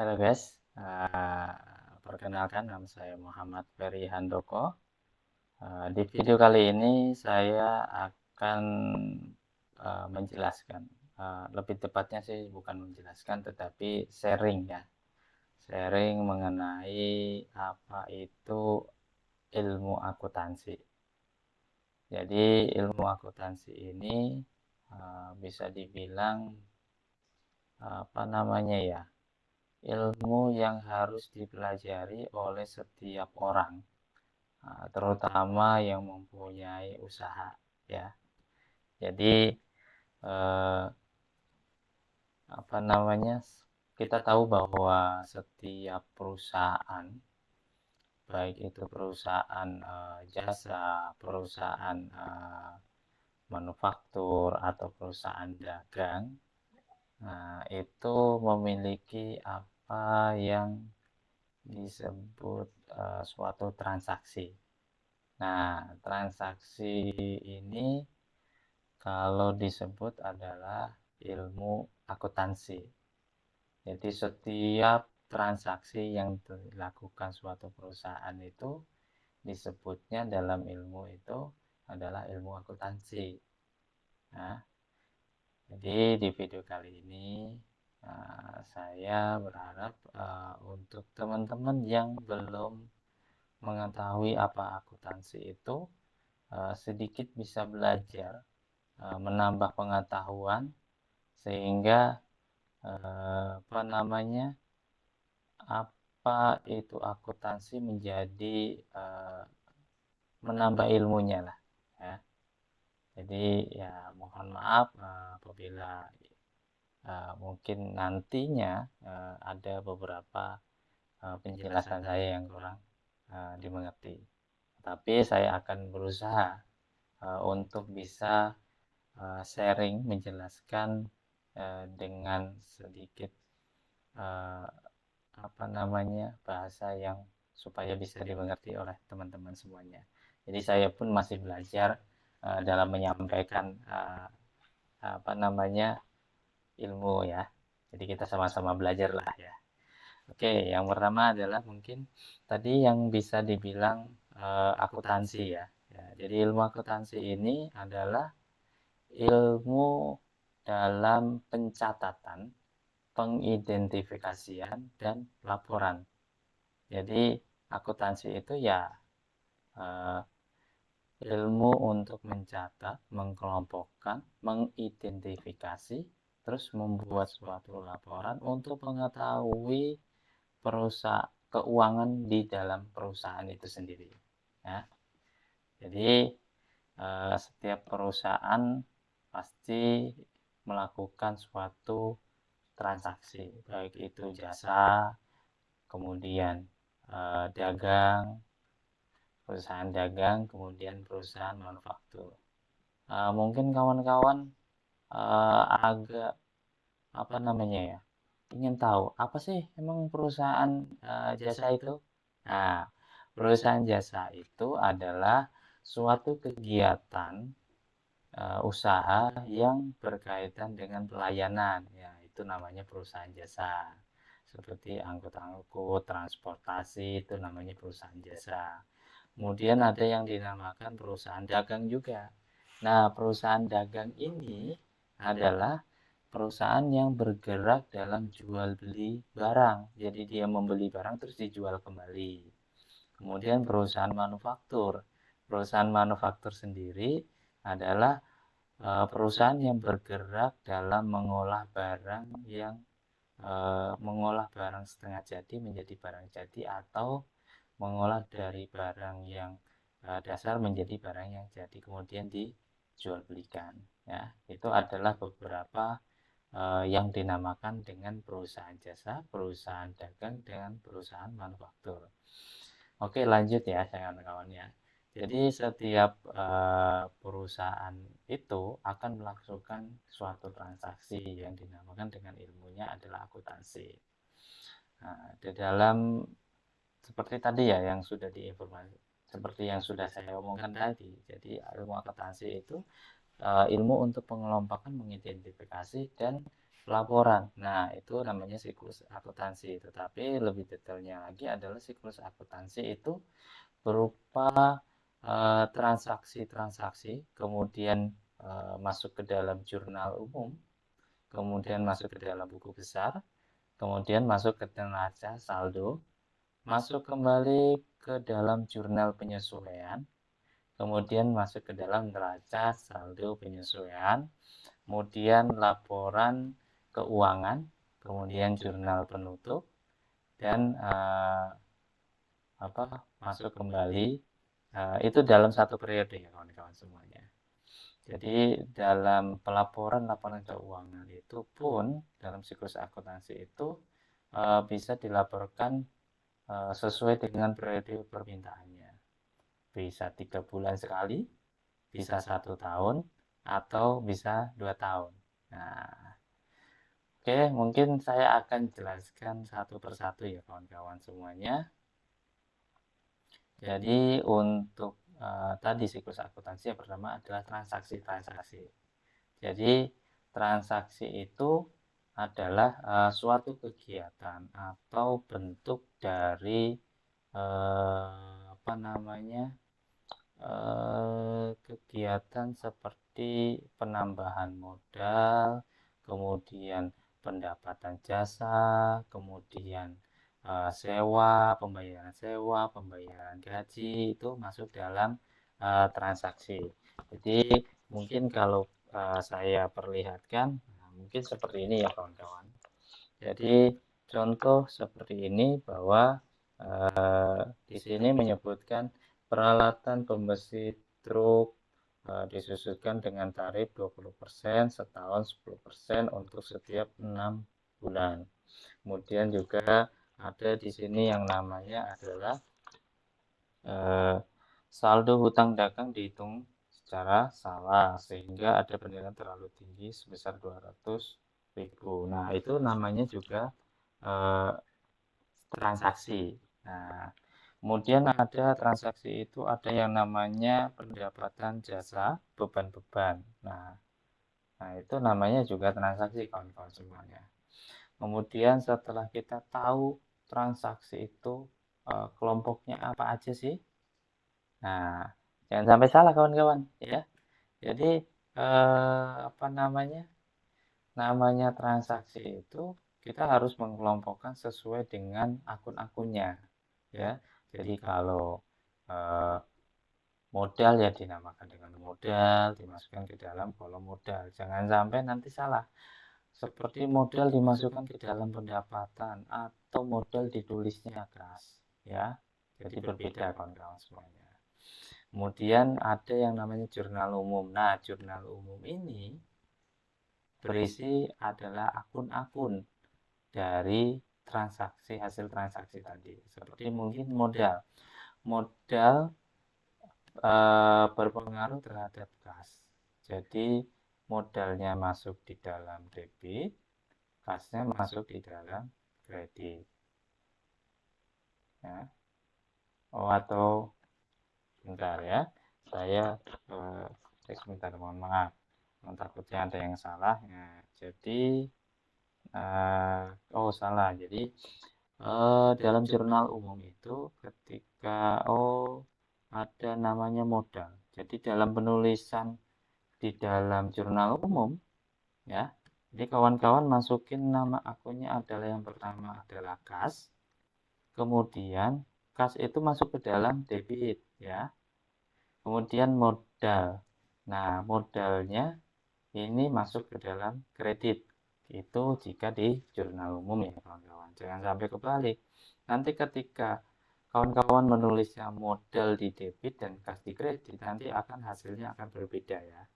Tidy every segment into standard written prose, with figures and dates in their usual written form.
Halo guys, perkenalkan nama saya Muhammad Ferry Handoko. Di video kali ini saya akan menjelaskan, lebih tepatnya sih bukan menjelaskan tetapi sharing ya, sharing mengenai apa itu ilmu akuntansi. Jadi ilmu akuntansi ini bisa dibilang apa namanya ya, ilmu yang harus dipelajari oleh setiap orang, terutama yang mempunyai usaha ya. Jadi eh, apa namanya? Kita tahu bahwa setiap perusahaan, baik itu perusahaan jasa, perusahaan manufaktur atau perusahaan dagang, itu memiliki apa yang disebut suatu transaksi. Nah, transaksi ini kalau disebut adalah ilmu akuntansi. Jadi setiap transaksi yang dilakukan suatu perusahaan itu disebutnya dalam ilmu itu adalah ilmu akuntansi. Nah, jadi di video kali ini saya berharap untuk teman-teman yang belum mengetahui apa akuntansi itu sedikit bisa belajar, menambah pengetahuan sehingga apa namanya, apa itu akuntansi menjadi menambah ilmunya lah ya. Jadi ya mohon maaf apabila mungkin nantinya ada beberapa penjelasan saya yang kurang dimengerti. Tapi saya akan berusaha untuk bisa sharing menjelaskan dengan sedikit eh, apa namanya bahasa yang supaya bisa dimengerti oleh teman-teman semuanya. Jadi saya pun masih belajar dalam menyampaikan apa namanya ilmu ya. Jadi kita sama-sama belajar lah ya. Oke, yang pertama adalah mungkin tadi yang bisa dibilang akuntansi ya. Ya. Jadi ilmu akuntansi ini adalah ilmu dalam pencatatan, pengidentifikasian, dan laporan. Jadi akuntansi itu ya eh, ilmu untuk mencatat, mengkelompokkan, mengidentifikasi, terus membuat suatu laporan untuk mengetahui perusahaan keuangan di dalam perusahaan itu sendiri. Ya. Jadi setiap perusahaan pasti melakukan suatu transaksi, baik itu jasa, kemudian dagang, perusahaan dagang, kemudian perusahaan manufaktur. Mungkin kawan-kawan agak apa namanya ya, ingin tahu apa sih emang perusahaan jasa itu? Nah, perusahaan jasa itu adalah suatu kegiatan usaha yang berkaitan dengan pelayanan. Ya, itu namanya perusahaan jasa. Seperti angkut-angkut, transportasi, itu namanya perusahaan jasa. Kemudian ada yang dinamakan perusahaan dagang juga. Nah, perusahaan dagang ini adalah perusahaan yang bergerak dalam jual beli barang. Jadi dia membeli barang terus dijual kembali. Kemudian perusahaan manufaktur. Perusahaan manufaktur sendiri adalah perusahaan yang bergerak dalam mengolah barang yang mengolah barang setengah jadi menjadi barang jadi atau mengolah dari barang yang dasar menjadi barang yang jadi kemudian dijual belikan ya. Itu adalah beberapa yang dinamakan dengan perusahaan jasa, perusahaan dagang, dengan perusahaan manufaktur. Oke, lanjut ya, kawan-kawan ya. Jadi setiap perusahaan itu akan melakukan suatu transaksi yang dinamakan dengan ilmunya adalah akuntansi. Nah, di dalam seperti tadi ya yang sudah diinformasi, seperti yang sudah saya omongkan tadi. Jadi ilmu akuntansi itu ilmu untuk pengelompokan, mengidentifikasi dan pelaporan. Nah, itu namanya siklus akuntansi. Tetapi lebih detailnya lagi adalah siklus akuntansi itu berupa transaksi-transaksi, kemudian masuk ke dalam jurnal umum, kemudian masuk ke dalam buku besar, kemudian masuk ke neraca saldo, masuk kembali ke dalam jurnal penyesuaian, kemudian masuk ke dalam neraca saldo penyesuaian, kemudian laporan keuangan, kemudian jurnal penutup, dan masuk kembali itu dalam satu periode ya kawan-kawan semuanya. Jadi dalam laporan keuangan itu pun dalam siklus akuntansi itu bisa dilaporkan sesuai dengan periode permintaannya. Bisa 3 bulan sekali, bisa 1 tahun, atau bisa 2 tahun. Nah, oke, mungkin saya akan jelaskan satu persatu ya kawan-kawan semuanya. Jadi untuk tadi siklus akuntansi yang pertama adalah transaksi-transaksi. Jadi transaksi itu adalah suatu kegiatan atau bentuk dari kegiatan seperti penambahan modal, kemudian pendapatan jasa, kemudian pembayaran pembayaran gaji itu masuk dalam transaksi. Jadi mungkin kalau saya perlihatkan, mungkin seperti ini ya kawan-kawan. Jadi contoh seperti ini bahwa di sini menyebutkan peralatan pembersih truk disusutkan dengan tarif 20%, setahun 10% untuk setiap 6 bulan. Kemudian juga ada di sini yang namanya adalah saldo hutang dagang dihitung secara salah sehingga ada penilaian terlalu tinggi sebesar 200.000. Nah, itu namanya juga transaksi. Nah, kemudian ada transaksi itu ada yang namanya pendapatan jasa beban-beban. Nah, itu namanya juga transaksi kawan-kawan semuanya. Kemudian setelah kita tahu transaksi itu kelompoknya apa aja sih? Nah, jangan sampai salah kawan-kawan ya. Jadi namanya transaksi itu kita harus mengelompokkan sesuai dengan akun-akunnya ya. Jadi kalau modal ya dinamakan dengan modal, dimasukkan ke dalam kolom modal. Jangan sampai nanti salah. Seperti modal dimasukkan ke dalam pendapatan atau modal ditulisnya kas ya. Jadi berbeda kawan-kawan semuanya. Kemudian ada yang namanya jurnal umum. Nah, jurnal umum ini berisi adalah akun-akun dari transaksi hasil transaksi tadi. Seperti mungkin modal berpengaruh terhadap kas. Jadi modalnya masuk di dalam debit, kasnya masuk di dalam kredit. Ya. Atau bentar ya, saya cek sebentar, mohon maaf. Takutnya ada yang salah. Nah, jadi salah. Jadi dalam jurnal umum itu ketika ada namanya modal. Jadi dalam penulisan di dalam jurnal umum ya. Jadi kawan-kawan masukin nama akunnya adalah yang pertama adalah kas. Kemudian kas itu masuk ke dalam debit ya. Kemudian modal. Nah, modalnya ini masuk ke dalam kredit. Itu jika di jurnal umum ya kawan-kawan. Jangan sampai kebalik. Nanti ketika kawan-kawan menulisnya modal di debit dan kas di kredit, nanti hasilnya akan berbeda ya.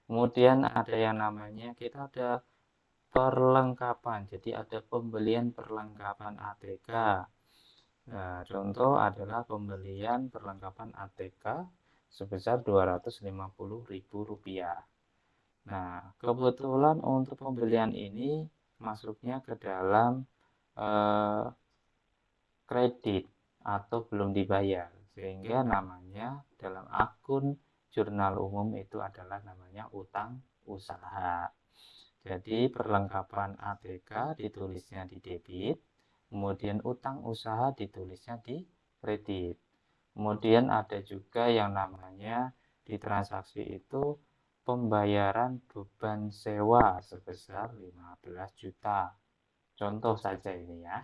Kemudian ada yang namanya kita ada perlengkapan. Jadi ada pembelian perlengkapan ATK. Nah, contoh adalah pembelian perlengkapan ATK sebesar Rp250.000. Nah, kebetulan untuk pembelian ini masuknya ke dalam kredit atau belum dibayar, sehingga namanya dalam akun jurnal umum itu adalah namanya utang usaha. Jadi perlengkapan ATK ditulisnya di debit, kemudian utang usaha ditulisnya di kredit. Kemudian ada juga yang namanya di transaksi itu pembayaran beban sewa sebesar 15 juta. Contoh saja ini ya.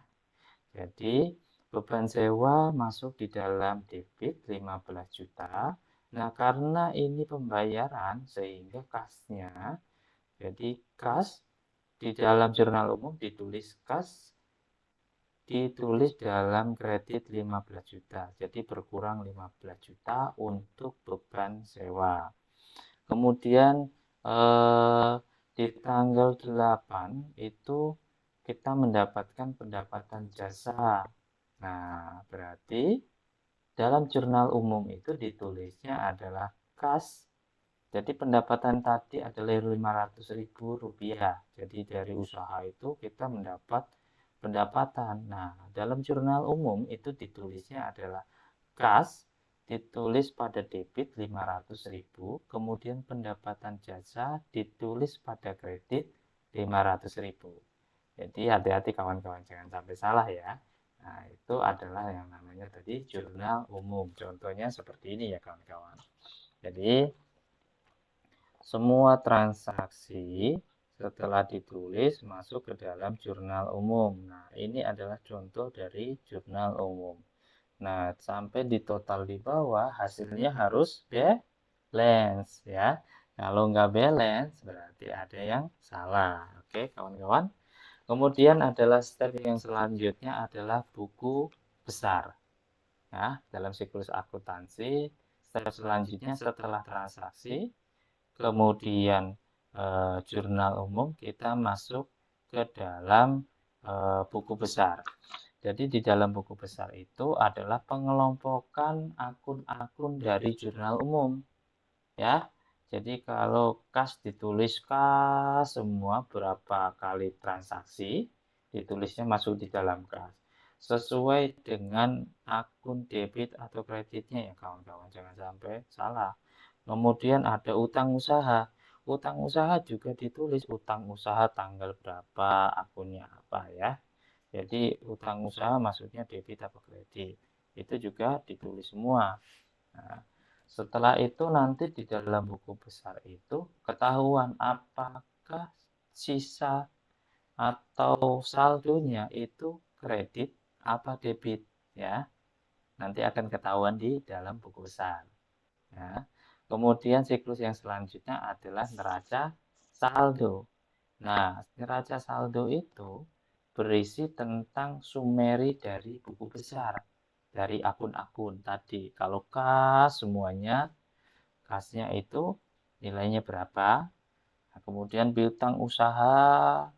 Jadi beban sewa masuk di dalam debit 15 juta. Nah, karena ini pembayaran sehingga kasnya, jadi kas di dalam jurnal umum ditulis kas ditulis dalam kredit 15 juta. Jadi berkurang 15 juta untuk beban sewa. Kemudian di tanggal 8 itu kita mendapatkan pendapatan jasa. Nah, berarti dalam jurnal umum itu ditulisnya adalah kas. Jadi pendapatan tadi adalah Rp500.000. Jadi dari usaha itu kita mendapat pendapatan. Nah, dalam jurnal umum itu ditulisnya adalah kas, ditulis pada debit 500.000, kemudian pendapatan jasa ditulis pada kredit 500.000. Jadi hati-hati kawan-kawan, jangan sampai salah ya. Nah, itu adalah yang namanya tadi jurnal umum. Contohnya seperti ini ya kawan-kawan. Jadi semua transaksi setelah ditulis masuk ke dalam jurnal umum. Nah, ini adalah contoh dari jurnal umum. Nah, sampai di total di bawah hasilnya harus balance ya. Kalau nggak balance berarti ada yang salah. Oke, kawan-kawan. Kemudian adalah step yang selanjutnya adalah buku besar. Ya, dalam siklus akuntansi, step selanjutnya setelah transaksi kemudian jurnal umum kita masuk ke dalam buku besar. Jadi di dalam buku besar itu adalah pengelompokan akun-akun dari jurnal umum ya. Jadi kalau kas ditulis kas semua berapa kali transaksi ditulisnya masuk di dalam kas sesuai dengan akun debit atau kreditnya ya kawan-kawan, jangan sampai salah. Kemudian ada utang usaha. Utang usaha juga ditulis utang usaha tanggal berapa, akunnya apa ya. Jadi utang usaha maksudnya debit atau kredit. Itu juga ditulis semua. Nah, setelah itu nanti di dalam buku besar itu ketahuan apakah sisa atau saldonya itu kredit apa debit ya. Nanti akan ketahuan di dalam buku besar. Ya. Kemudian siklus yang selanjutnya adalah neraca saldo. Nah, neraca saldo itu berisi tentang summary dari buku besar, dari akun-akun tadi. Kalau kas semuanya, kasnya itu nilainya berapa. Nah, kemudian piutang usaha,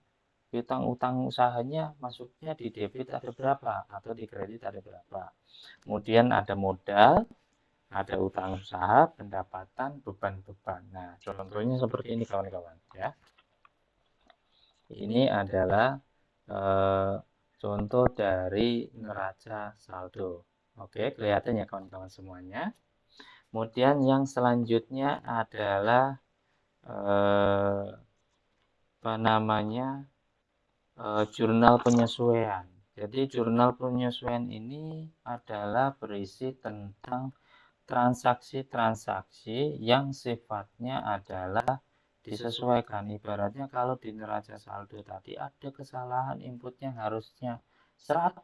piutang utang usahanya masuknya di debit ada berapa atau di kredit ada berapa. Kemudian ada modal, ada utang usaha, pendapatan, beban-beban. Nah, contohnya seperti ini kawan-kawan ya. Ini adalah contoh dari neraca saldo. Oke, kelihatan ya kawan-kawan semuanya. Kemudian yang selanjutnya adalah apa namanya jurnal penyesuaian. Jadi jurnal penyesuaian ini adalah berisi tentang transaksi-transaksi yang sifatnya adalah disesuaikan. Ibaratnya kalau di neraca saldo tadi ada kesalahan inputnya harusnya 100,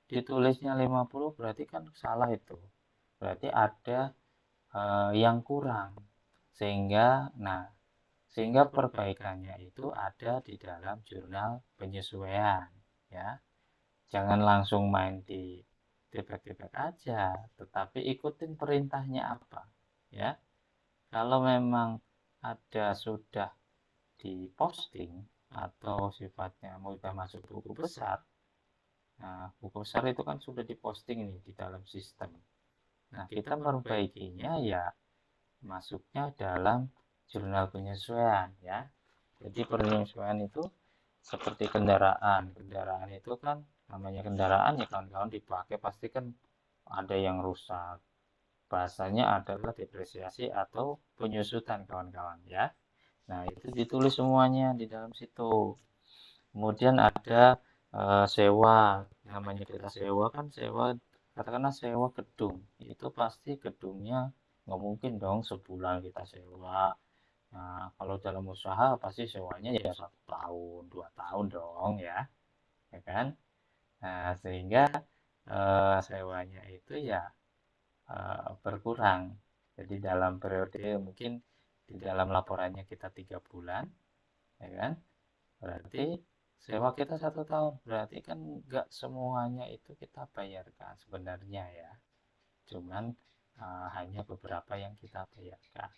ditulisnya 50 berarti kan salah itu. Berarti ada yang kurang. Sehingga perbaikannya itu ada di dalam jurnal penyesuaian ya. Jangan langsung main di tebak-tebak aja, tetapi ikutin perintahnya apa ya. Kalau memang ada sudah diposting atau sifatnya sudah masuk buku besar, nah buku besar itu kan sudah diposting nih di dalam sistem. Nah kita merbaikinya ya masuknya dalam jurnal penyesuaian ya. Jadi penyesuaian itu seperti kendaraan itu kan namanya kendaraan ya kawan-kawan dipakai pasti kan ada yang rusak. Bahasanya adalah depresiasi atau penyusutan kawan-kawan ya. Nah, itu ditulis semuanya di dalam situ. Kemudian ada sewa, namanya kita sewa kan, katakanlah sewa gedung, itu pasti gedungnya nggak mungkin dong sebulan kita sewa. Nah, kalau dalam usaha pasti sewanya ya 1 tahun, 2 tahun dong ya kan? Nah, sehingga sewanya itu ya berkurang. Jadi dalam periode mungkin di dalam laporannya kita 3 bulan, ya kan? Berarti sewa kita 1 tahun. Berarti kan nggak semuanya itu kita bayarkan sebenarnya ya. Cuman hanya beberapa yang kita bayarkan.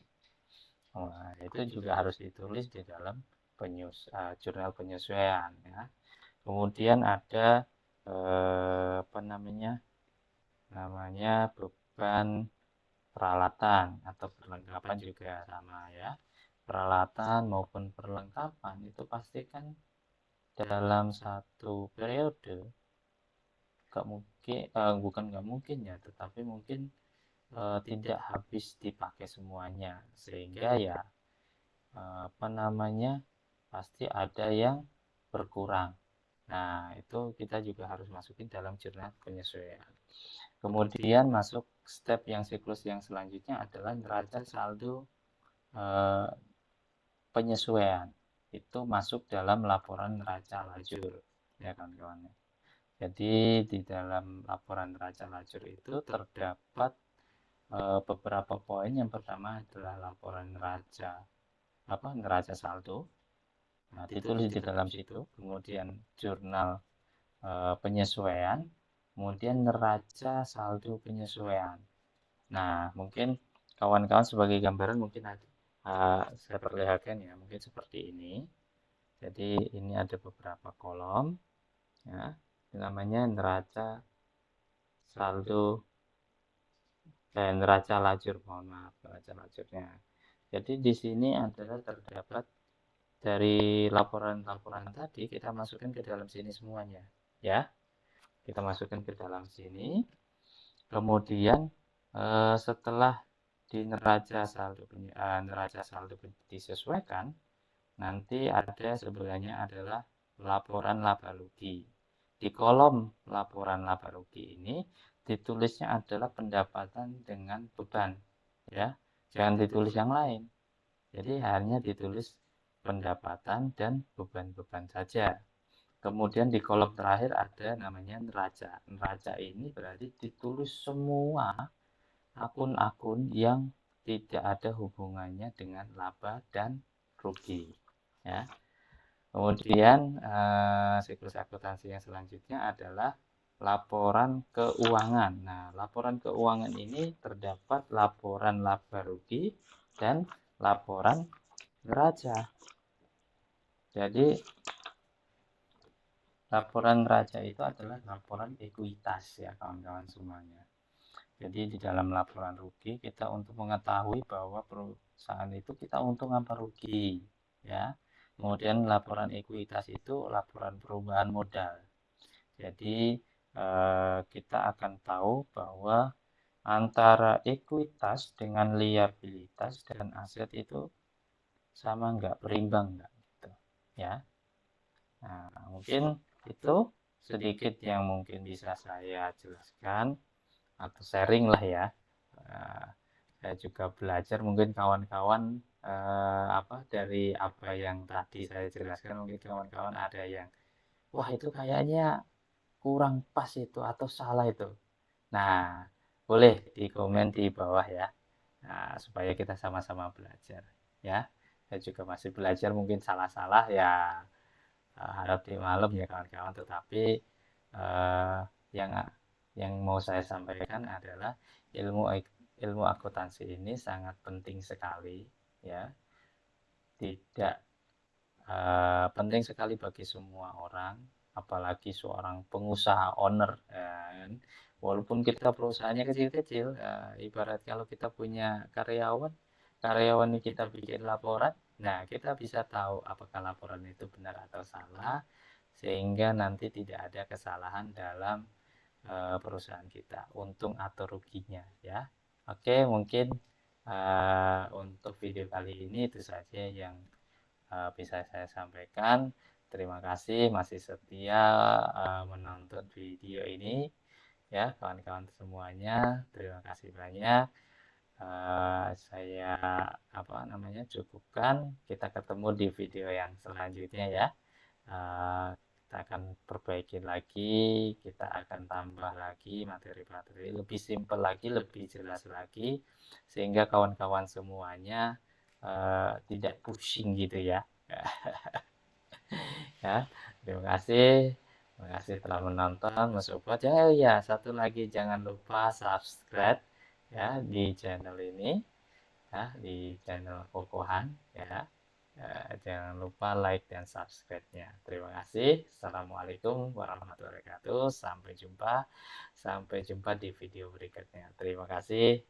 Nah, itu juga harus ditulis di dalam jurnal penyesuaian ya. Kemudian ada apa namanya beban peralatan atau perlengkapan juga sama ya. Peralatan maupun perlengkapan itu pasti kan dalam satu periode nggak mungkin, bukan nggak mungkin ya, tetapi mungkin tidak habis dipakai semuanya, sehingga ya pasti ada yang berkurang. Nah, itu kita juga harus masukin dalam jurnal penyesuaian. Kemudian masuk step yang siklus yang selanjutnya adalah neraca saldo eh, penyesuaian. Itu masuk dalam laporan neraca lajur, ya kawan-kawan. Jadi di dalam laporan neraca lajur itu terdapat beberapa poin. Yang pertama adalah laporan neraca saldo. Nah, ditulis di dalam situ. Kemudian jurnal penyesuaian, kemudian neraca saldo penyesuaian. Nah, mungkin kawan-kawan sebagai gambaran mungkin saya perlihatkan ya, mungkin seperti ini. Jadi ini ada beberapa kolom, ya, namanya neraca saldo neraca lajur, mohon maaf, neraca lajurnya. Jadi di sini adalah terdapat dari laporan-laporan tadi kita masukkan ke dalam sini semuanya, ya. Kita masukkan ke dalam sini. Kemudian setelah di neraca saldo disesuaikan, nanti ada sebenarnya adalah laporan laba rugi. Di kolom laporan laba rugi ini ditulisnya adalah pendapatan dengan beban, ya. Jangan ditulis yang lain. Jadi hanya ditulis pendapatan dan beban-beban saja. Kemudian di kolom terakhir ada namanya neraca. Neraca ini berarti ditulis semua akun-akun yang tidak ada hubungannya dengan laba dan rugi. Ya. Kemudian siklus akuntansi yang selanjutnya adalah laporan keuangan. Nah, laporan keuangan ini terdapat laporan laba rugi dan laporan neraca. Jadi laporan neraca itu adalah laporan ekuitas ya kawan-kawan semuanya. Jadi di dalam laporan rugi kita untuk mengetahui bahwa perusahaan itu kita untung apa rugi ya. Kemudian laporan ekuitas itu laporan perubahan modal. Jadi kita akan tahu bahwa antara ekuitas dengan liabilitas dan aset itu sama nggak, berimbang nggak gitu ya. Nah, mungkin itu sedikit yang mungkin bisa saya jelaskan atau sharing lah ya. Saya juga belajar, mungkin kawan-kawan dari apa yang tadi saya jelaskan, mungkin kawan-kawan ada yang wah itu kayaknya kurang pas itu atau salah itu. Nah, boleh di komen di bawah ya. Nah, supaya kita sama-sama belajar ya. Saya juga masih belajar, mungkin salah-salah ya, harap dimaklum ya kawan-kawan. Tetapi eh, yang yang mau saya sampaikan adalah ilmu ilmu akuntansi ini sangat penting sekali ya. Tidak penting sekali bagi semua orang, apalagi seorang pengusaha owner kan. Walaupun kita perusahaannya kecil-kecil, ibarat kalau kita punya karyawan ini kita bikin laporan, nah kita bisa tahu apakah laporan itu benar atau salah, sehingga nanti tidak ada kesalahan dalam perusahaan kita, untung atau ruginya ya. Oke, mungkin untuk video kali ini itu saja yang bisa saya sampaikan. Terima kasih masih setia menonton video ini ya kawan-kawan semuanya. Terima kasih banyak. Saya cukupkan. Kita ketemu di video yang selanjutnya ya. Kita akan perbaiki lagi, kita akan tambah lagi materi-materi lebih simpel lagi, lebih jelas lagi, sehingga kawan-kawan semuanya tidak pusing gitu ya. Ya, terima kasih telah menonton, mensupport ya. Ya, satu lagi jangan lupa subscribe ya di channel ini ya, di channel Kokohan ya. Jangan lupa like dan subscribe-nya. Terima kasih. Assalamualaikum warahmatullahi wabarakatuh. Sampai jumpa di video berikutnya. Terima kasih.